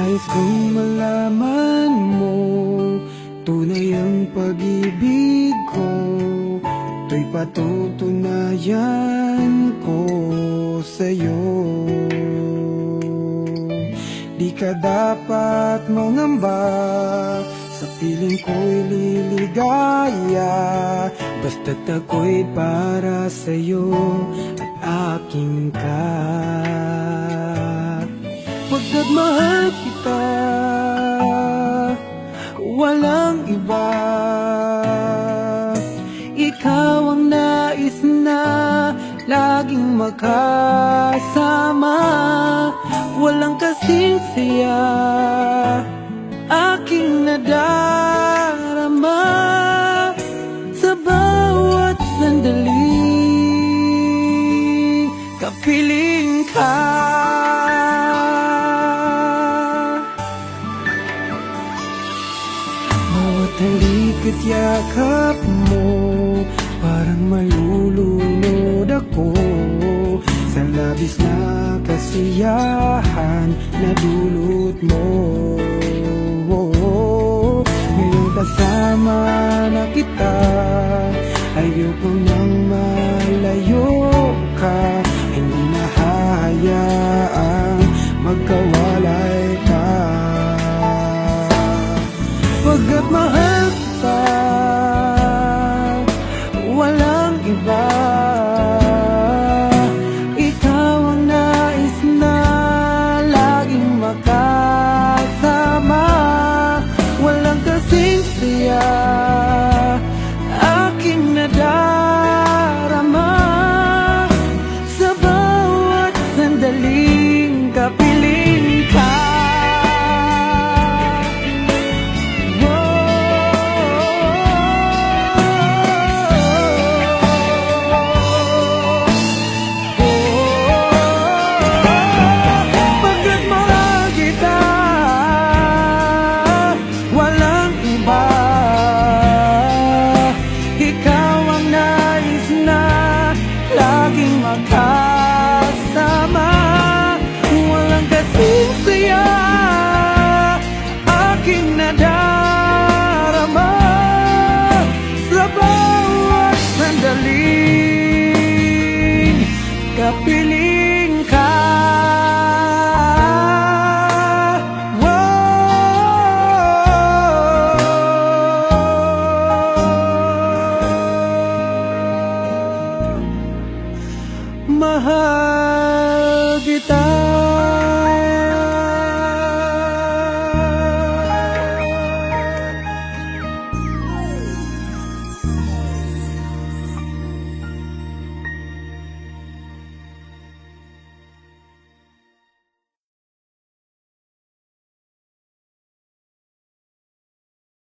Nais kong malaman mo, tunay ang pag-ibig ko, to'y patutunayan ko sa'yo. Di ka dapat mangamba, sa piling ko'y liligaya, basta't ako'y para sa'yo at aking ka. Pagkat mahal kita, walang iba. Ikaw ang nais na laging makasama. Walang kasing saya aking nadarama sa bawat sandaling kapiling ka. Bawat halik at yakap mo, parang malulunod ako sa labis na kasiyahan na dulot mo. Ngayong kasama na kita, ayoko nang malayo ka. Hindi na hahayaang magkawalay ka. Pagkat mahal kita, walang iba. Ikaw ang nais na laging